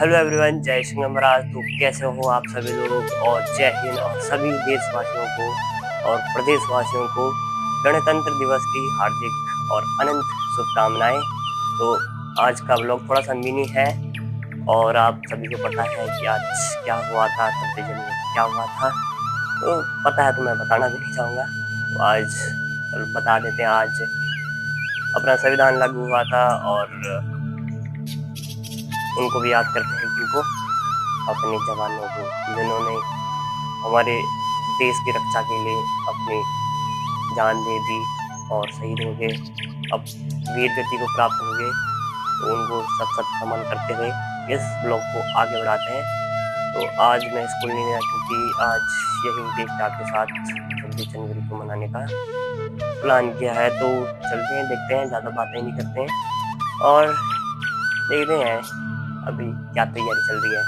Hello everyone, जय श्री महाराज। तो कैसे हो आप सभी लोग, और जय हिंद। और सभी देशवासियों को और प्रदेशवासियों को गणतंत्र दिवस की हार्दिक और अनंत शुभकामनाएं। तो आज का ब्लॉग थोड़ा सा मिनी है, और आप सभी को पता है कि आज क्या हुआ था, 26 जनवरी को क्या हुआ था। तो पता है, तो मैं बताना भी नहीं चाहूँगा। तो आज चलो बता देते हैं। आज अपना संविधान लागू हुआ था, और उनको भी याद करते हैं, जिनको अपने जवानों को, जिन्होंने हमारे देश की रक्षा के लिए अपनी जान दे दी और शहीद हो गए, अब वीर गति को प्राप्त हो गए। तो उनको सत सत नमन करते हुए इस ब्लॉग को आगे बढ़ाते हैं। तो आज मैं स्कूल नहीं गया, क्योंकि आज यही देश आपके साथ 26 जनवरी को मनाने का प्लान किया है। तो चलते हैं, देखते हैं, ज़्यादा बातें नहीं करते हैं और देखते हैं अभी क्या तैयारी चल रही है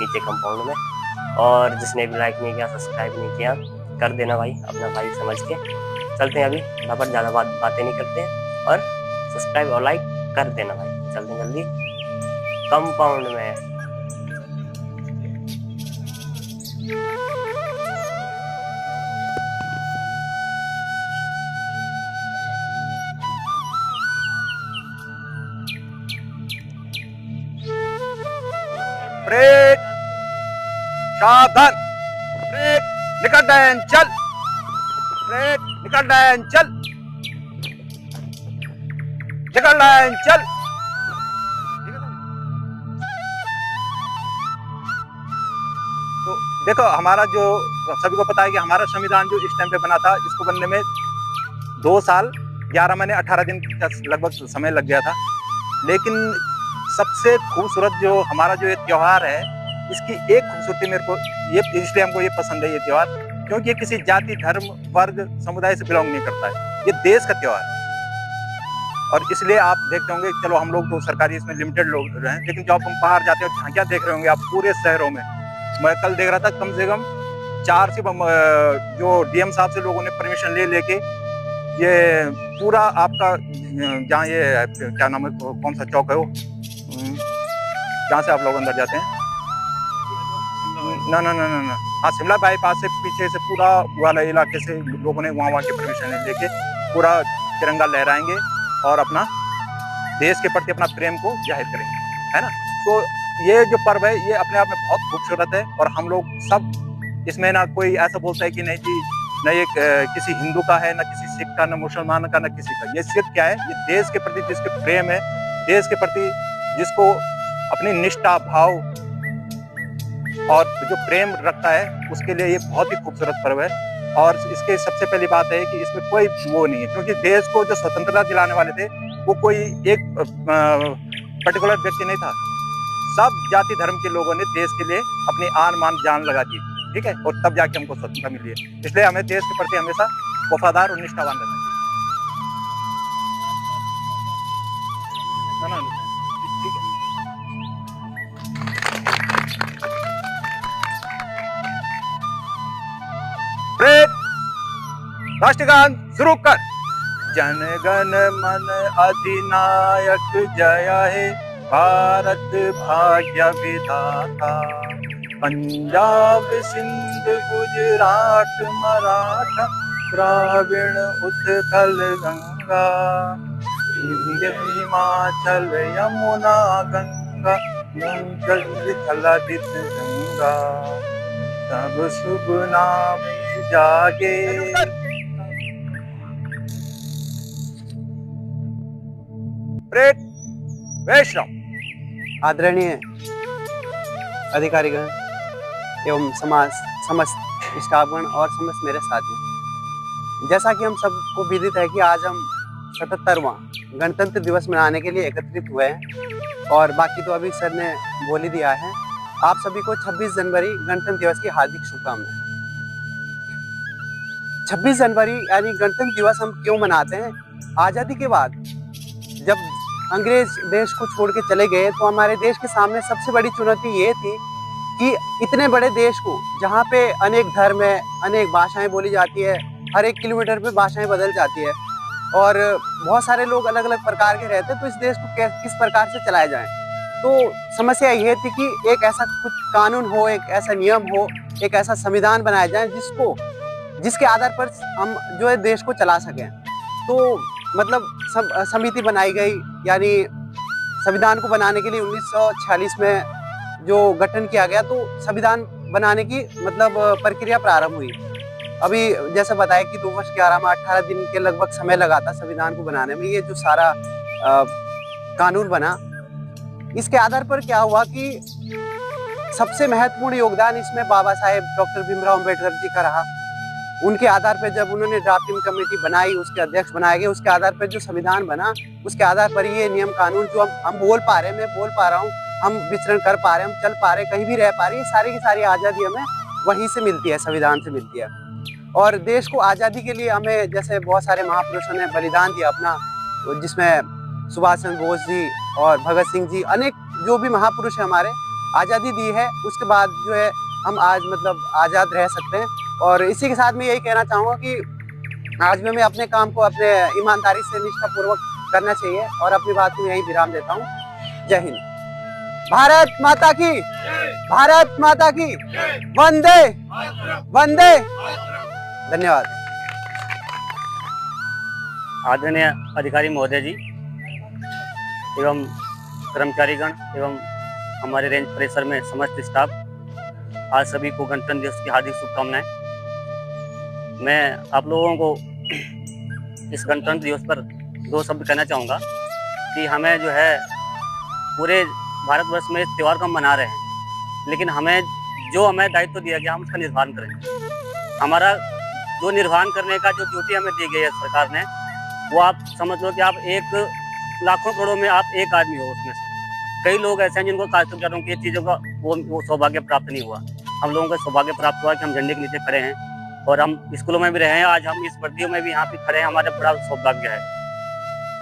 नीचे कंपाउंड में। और जिसने भी लाइक नहीं किया, सब्सक्राइब नहीं किया, कर देना भाई, अपना भाई समझ के। चलते हैं अभी, पर ज़्यादा बातें नहीं करते हैं, और सब्सक्राइब और लाइक कर देना भाई। चलते हैं जल्दी कंपाउंड में। ब्रेक, सावधान, ब्रेक, निकल डायन चल, ब्रेक, निकल डायन चल, निकल डायन चल। तो देखो, हमारा जो सभी को पता है कि हमारा संविधान जो इस टाइम पे बना था, इसको बनने में 2 साल 11 महीने 18 दिन का लगभग समय लग गया था। लेकिन सबसे खूबसूरत जो हमारा जो ये त्योहार है, इसकी एक खूबसूरती मेरे को ये, इसलिए हमको ये पसंद है ये त्योहार, क्योंकि ये किसी जाति, धर्म, वर्ग, समुदाय से बिलोंग नहीं करता है। ये देश का त्योहार है, और इसलिए आप देखते होंगे, चलो हम लोग तो सरकारी इसमें लिमिटेड लोग रहे हैं, लेकिन जब हम बाहर जाते हैं, झांकियां देख रहे होंगे आप पूरे शहरों में। मैं कल देख रहा था, कम से कम 4 से जो डीएम साहब से लोगों ने परमिशन लेके ये पूरा आपका, जहाँ ये क्या नाम है, कौन सा चौक है वो, जहाँ से आप लोग अंदर जाते हैं, ना, हाँ, शिमला बाईपास से पीछे से पूरा वाला इलाके से लोगों ने वहाँ के परमिशन लेके पूरा तिरंगा लहराएंगे और अपना देश के प्रति अपना प्रेम को जाहिर करेंगे, है ना। तो ये जो पर्व है, ये अपने आप में बहुत खूबसूरत है, और हम लोग सब इसमें, ना कोई ऐसा बोलता है कि नहीं जी, न ये किसी हिंदू का है, न किसी सिख का, न मुसलमान का, न किसी का। ये सिर्फ क्या है, ये देश के प्रति जिसके प्रेम है, देश के प्रति जिसको अपनी निष्ठा, भाव और जो प्रेम रखता है, उसके लिए ये बहुत ही खूबसूरत पर्व है। और इसके सबसे पहली बात है कि इसमें कोई वो नहीं है, क्योंकि देश को जो स्वतंत्रता दिलाने वाले थे, वो कोई एक पर्टिकुलर व्यक्ति नहीं था। सब जाति धर्म के लोगों ने देश के लिए अपनी आन मान जान लगा दी, ठीक है, और तब जाके हमको स्वतंत्रता मिली है। इसलिए हमें देश के प्रति हमेशा वफादार और निष्ठावान रहना चाहिए। ठीक है। ब्रेक, राष्ट्रगान शुरू कर। जन गण मन अधिनायक जय हे, भारत भाग्य विधाता। पंजाब सिंध गुजरात मराठा, द्राविण उत्कल गंगा, हिमाचल यमुना गंगा, जलधित गंगा, तब शुभ नाम जागे। ब्रेक, वैष्णव। आदरणीय अधिकारीगण एवं समस्त स्टाफगण और समस्त मेरे साथियों, जैसा कि हम सबको विदित है कि आज हम 77वां गणतंत्र दिवस मनाने के लिए एकत्रित हुए हैं, और बाकी तो अभी सर ने बोल ही दिया है। आप सभी को 26 जनवरी गणतंत्र दिवस की हार्दिक शुभकामनाएं। 26 जनवरी यानी गणतंत्र दिवस हम क्यों मनाते हैं? आज़ादी के बाद जब अंग्रेज देश को छोड़ के चले गए, तो हमारे देश के सामने सबसे बड़ी चुनौती ये थी कि इतने बड़े देश को, जहाँ पे अनेक धर्म है, अनेक भाषाएं बोली जाती है, हर 1 किलोमीटर पे भाषाएं बदल जाती है, और बहुत सारे लोग अलग अलग प्रकार के रहते हैं, तो इस देश को किस प्रकार से चलाया जाए। तो समस्या ये थी कि एक ऐसा कुछ कानून हो, एक ऐसा नियम हो, एक ऐसा संविधान बनाया जाए जिसके आधार पर हम जो है देश को चला सकें। तो मतलब समिति बनाई गई, यानी संविधान को बनाने के लिए 1946 में जो गठन किया गया, तो संविधान बनाने की मतलब प्रक्रिया प्रारंभ हुई। अभी जैसे बताया कि 2 वर्ष 11 माह 18 दिन के लगभग समय लगा था संविधान को बनाने में। ये जो सारा कानून बना, इसके आधार पर क्या हुआ कि सबसे महत्वपूर्ण योगदान इसमें बाबा साहेब डॉक्टर भीमराव अम्बेडकर जी का रहा। उनके आधार पर जब उन्होंने ड्राफ्टिंग कमेटी बनाई, उसके अध्यक्ष बनाए गए, उसके आधार पर जो संविधान बना, उसके आधार पर ये नियम कानून जो हम बोल पा रहे हैं, मैं बोल पा रहा हूँ, हम विचरण कर पा रहे हैं, हम चल पा रहे हैं, कहीं भी रह पा रहे हैं, सारी की सारी आज़ादी हमें वहीं से मिलती है, संविधान से मिलती है। और देश को आज़ादी के लिए हमें जैसे बहुत सारे महापुरुषों ने बलिदान दिया अपना, जिसमें सुभाष चंद्र बोस जी और भगत सिंह जी, अनेक जो भी महापुरुष हैं हमारे, आज़ादी दी है। उसके बाद जो है हम आज मतलब आज़ाद रह सकते हैं। और इसी के साथ मैं यही कहना चाहूँगा कि आज में मैं अपने काम को अपने ईमानदारी से निष्ठापूर्वक करना चाहिए, और अपनी बात को यहीं विराम देता हूँ। जय हिंद। भारत माता की, भारत माता की, वंदे वंदे। धन्यवाद। आदरणीय अधिकारी महोदय जी एवं कर्मचारीगण एवं हमारे रेंज परिसर में समस्त स्टाफ, आज सभी को गणतंत्र दिवस की हार्दिक शुभकामनाएं। मैं आप लोगों को इस गणतंत्र दिवस पर 2 शब्द कहना चाहूँगा कि हमें जो है पूरे भारतवर्ष में इस त्यौहार को हम मना रहे हैं, लेकिन हमें दायित्व दिया गया हम उसका निर्वहन करें। हमारा जो निर्वहन करने का जो ड्यूटी हमें दी गई है सरकार ने, वो आप समझ लो कि आप 1 लाखों करोड़ों में आप एक आदमी हो उसमें से। कई लोग ऐसे हैं जिनको कार्यकर्ताओं की चीज़ों का वो सौभाग्य प्राप्त नहीं हुआ। हम लोगों को सौभाग्य प्राप्त हुआ कि हम झंडे के नीचे खड़े हैं और हम स्कूलों में भी रहे हैं, आज हम इस वर्दियों में भी यहाँ पे खड़े हैं, हमारा बड़ा सौभाग्य है।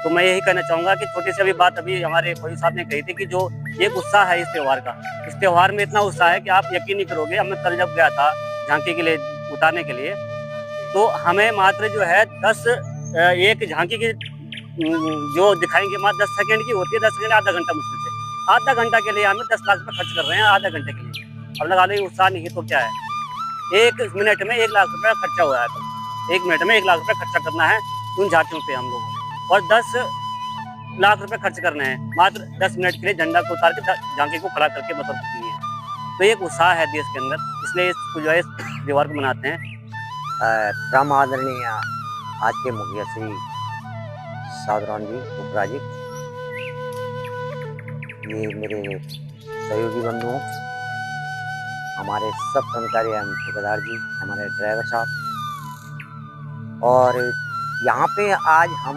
तो मैं यही कहना चाहूँगा कि छोटी सी अभी बात अभी हमारे फौजी साहब ने कही थी कि जो एक उत्साह है इस त्यौहार का, इस त्यौहार में इतना उत्साह है कि आप यकीन नहीं करोगे। मैं कल जब गया था झांकी के लिए उतारने के लिए, तो हमें मात्र जो है 1 झांकी की जो दिखाएंगे मात्र 10 सेकंड की होती है, 10 सेकंड आधा घंटा मुश्किल से, आधा घंटा के लिए हमें 10 लाख रुपये खर्च कर रहे हैं आधा घंटे के लिए। अब लगा लो उत्साह नहीं है तो क्या है। 1 मिनट में 1 लाख रुपये खर्चा हुआ है, तो 1 मिनट में 1 लाख रुपये खर्चा करना है उन झांकियों पे हम लोगों ने, और 10 लाख रुपए खर्च करने हैं मात्र 10 मिनट के लिए झंडा को उतार के झांकी को खड़ा करके बतौर की है। तो एक उत्साह है देश के अंदर, इसलिए इसको जो है इस त्योहार को मनाते हैं। परम आदरणीय आज के मुखिया श्री साधुराम जी उपरा जी, ये मेरे सहयोगी बंधु, हमारे सब कर्मचारी एवं ठेकेदार जी, हमारे ड्राइवर साहब, और यहाँ पे आज हम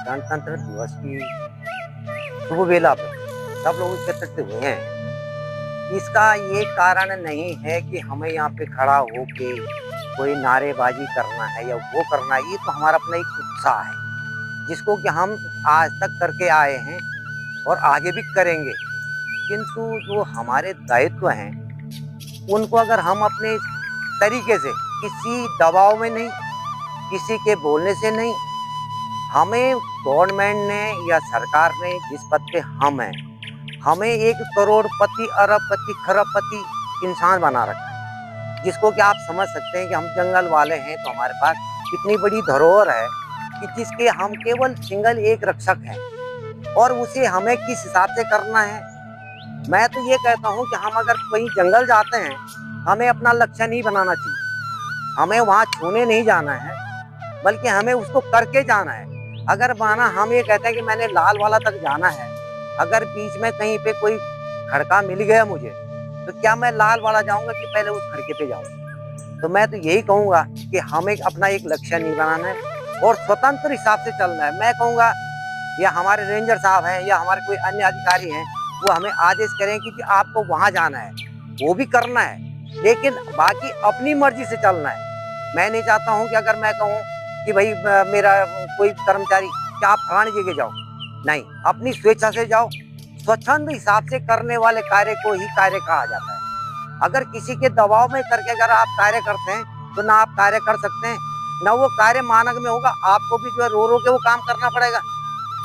गणतंत्र दिवस की शुभ वेला पे सब लोग एकत्रित हुए हैं। इसका ये कारण नहीं है कि हमें यहाँ पे खड़ा होके कोई नारेबाजी करना है या वो करना है, ये तो हमारा अपना एक उत्साह है जिसको कि हम आज तक करके आए हैं और आगे भी करेंगे। किंतु जो हमारे दायित्व हैं उनको अगर हम अपने तरीके से, किसी दबाव में नहीं, किसी के बोलने से नहीं, हमें गवर्नमेंट ने या सरकार ने जिस पद पे हम हैं, हमें 1 करोड़पति, अरबपति, खरबपति इंसान बना रखा है, जिसको कि आप समझ सकते हैं कि हम जंगल वाले हैं तो हमारे पास इतनी बड़ी धरोहर है कि जिसके हम केवल सिंगल एक रक्षक हैं, और उसे हमें किस हिसाब से करना है। मैं तो ये कहता हूँ कि हम अगर कहीं जंगल जाते हैं, हमें अपना लक्ष्य नहीं बनाना चाहिए, हमें वहाँ छूने नहीं जाना है, बल्कि हमें उसको करके जाना है। अगर माना हम ये कहते हैं कि मैंने लाल वाला तक जाना है, अगर बीच में कहीं पे कोई खड़का मिल गया मुझे, तो क्या मैं लाल वाला जाऊंगा कि पहले उस खड़के पे जाऊंगा? तो मैं तो यही कहूंगा कि हमें अपना एक लक्ष्य नहीं बनाना है और स्वतंत्र हिसाब से चलना है। मैं कहूँगा या हमारे रेंजर साहब हैं या हमारे कोई अन्य अधिकारी हैं, वो हमें आदेश करें कि आपको वहाँ जाना है, वो भी करना है, लेकिन बाकी अपनी मर्जी से चलना है। मैं नहीं चाहता हूँ कि अगर मैं कहूँ कि भाई मेरा कोई कर्मचारी कि आप फलानी जगह जाओ, नहीं, अपनी स्वेच्छा से जाओ। स्वच्छंद हिसाब से करने वाले कार्य को ही कार्य कहा जाता है। अगर किसी के दबाव में करके अगर आप कार्य करते हैं तो ना आप कार्य कर सकते हैं, ना वो कार्य मानक में होगा। आपको भी जो है रो रो के वो काम करना पड़ेगा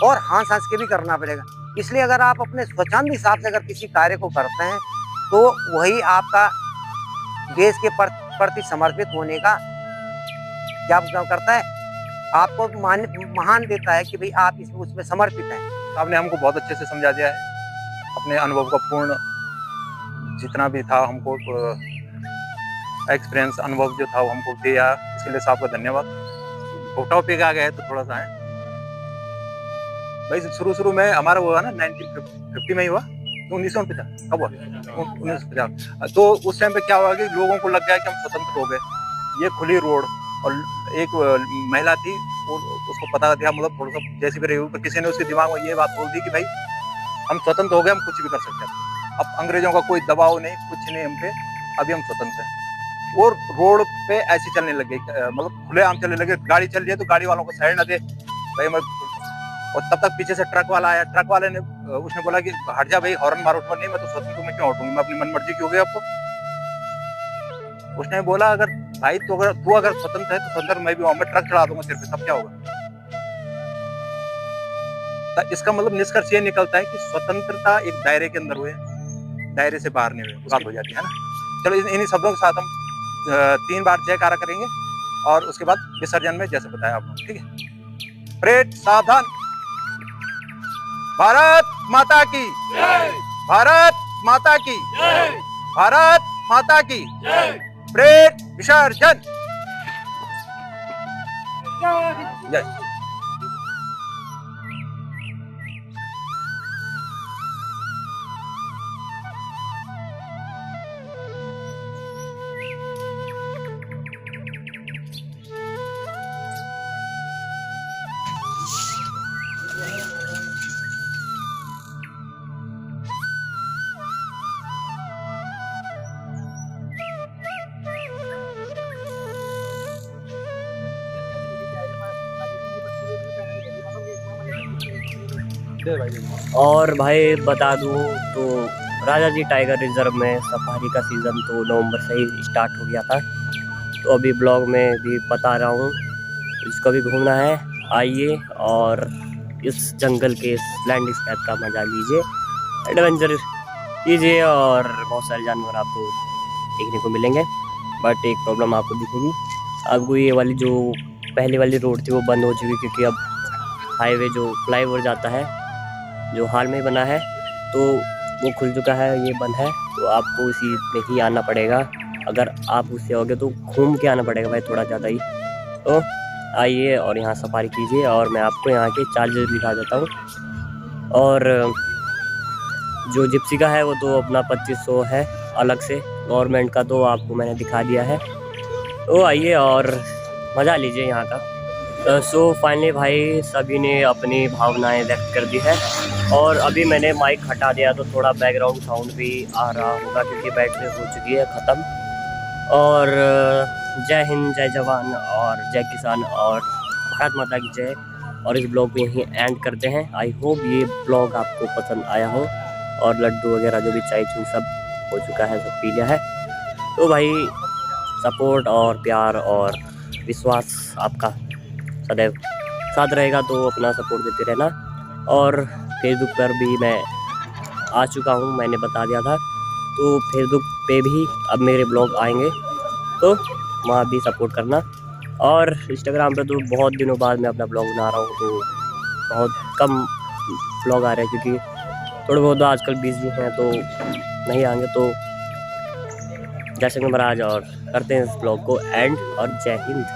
और हंस हंस के भी करना पड़ेगा। इसलिए अगर आप अपने स्वच्छंद हिसाब से अगर किसी कार्य को करते हैं तो वही आपका देश के प्रति समर्पित होने का क्या करता है, आपको महान देता है कि भाई आप इसमें उसमें समर्पित हैं। आपने हमको बहुत अच्छे से समझा दिया है, अपने अनुभव का पूर्ण जितना भी था हमको एक्सपीरियंस अनुभव जो था वो हमको दिया, इसके लिए आपका धन्यवाद। फोटो पे आ गए तो थोड़ा सा है भाई, शुरू में हमारा हुआ ना 1950 में ही हुआ, 1950 कब हुआ 1950। तो उस टाइम पे क्या हुआ कि लोगों को लग गया कि हम स्वतंत्र हो गए, ये खुली रोड, और एक महिला थी उसको पता था मतलब थोड़ा सा जैसे भी रही, किसी ने उसके दिमाग में ये बात बोल दी कि भाई हम स्वतंत्र हो गए, हम कुछ भी कर सकते हैं, अब अंग्रेजों का कोई दबाव नहीं, कुछ नहीं हम पे, अभी हम स्वतंत्र हैं। और रोड पे ऐसे चलने लगे, मतलब खुले आम चलने लगे, गाड़ी चल रही है तो गाड़ी वालों को साइड ना दे भाई मैं, और तब तक पीछे से ट्रक वाला आया, ट्रक वाले ने उसने बोला कि हट जा भाई, हॉर्न मारो, नहीं मैं तो स्वतंत्र हूं, मैं क्यों हटूंगी, मैं अपनी मन मर्जी की हो गई आपको। उसने बोला अगर भाई तू अगर स्वतंत्र है तो स्वतंत्र मैं भी हूं, मैं ट्रक चढ़ा दूंगा सिर पे, तब क्या होगा। तो इसका मतलब निष्कर्ष ये निकलता है कि स्वतंत्रता एक दायरे के अंदर हुए, दायरे से बाहर नहीं हुए, बात हो जाती है ना। चलो इन्हीं शब्दों के साथ हम 3 बार जयकारा करेंगे और उसके बाद विसर्जन में जैसे बताया आपको, ठीक है। परेड सावधान, भारत माता की जय, भारत माता की जय, भारत माता की जय, परेड विसर्जन जय। और भाई बता दूं तो राजा जी टाइगर रिजर्व में सफारी का सीज़न तो नवंबर से ही स्टार्ट हो गया था, तो अभी ब्लॉग में भी बता रहा हूँ, जिसको भी घूमना है आइए और इस जंगल के इस लैंडस्केप का मजा लीजिए, एडवेंचर कीजिए और बहुत सारे जानवर आपको देखने को मिलेंगे। बट एक प्रॉब्लम आपको दिखेगी, आपको ये वाली जो पहले वाली रोड थी वो बंद हो चुकी, क्योंकि अब हाईवे जो फ्लाईओवर जाता है जो हाल में बना है तो वो खुल चुका है, ये बंद है, तो आपको इसी में ही आना पड़ेगा। अगर आप उससे आओगे तो घूम के आना पड़ेगा भाई, थोड़ा ज़्यादा ही। तो आइए और यहाँ सफारी कीजिए और मैं आपको यहाँ के चार्जेस दिखा देता हूँ। और जो जिप्सी का है वो तो अपना 2500 है अलग से, गवर्नमेंट का तो आपको मैंने दिखा दिया है। तो आइए और मज़ा लीजिए यहाँ का। सो फाइनली भाई सभी ने अपनी भावनाएं व्यक्त कर दी है, और अभी मैंने माइक हटा दिया तो थोड़ा बैकग्राउंड साउंड भी आ रहा होगा, क्योंकि बैटरी हो चुकी है ख़त्म। और जय हिंद, जय जवान और जय किसान और भारत माता की जय। और इस ब्लॉग को यहीं एंड करते हैं। आई होप ये ब्लॉग आपको पसंद आया हो, और लड्डू वगैरह जो भी चाय चू सब हो चुका है, सब पी लिया है। तो भाई सपोर्ट और प्यार और विश्वास आपका सदैव साथ रहेगा, तो अपना सपोर्ट देते रहना। और फेसबुक पर भी मैं आ चुका हूँ, मैंने बता दिया था, तो फेसबुक पे भी अब मेरे ब्लॉग आएंगे, तो वहाँ भी सपोर्ट करना। और इंस्टाग्राम पे तो बहुत दिनों बाद मैं अपना ब्लॉग बना रहा हूँ, तो बहुत कम ब्लॉग आ रहे हैं, क्योंकि थोड़े बहुत आजकल बिजी हैं तो नहीं आएंगे। तो जैसे कि महाराज और करते हैं इस ब्लॉग को एंड, और जय हिंद।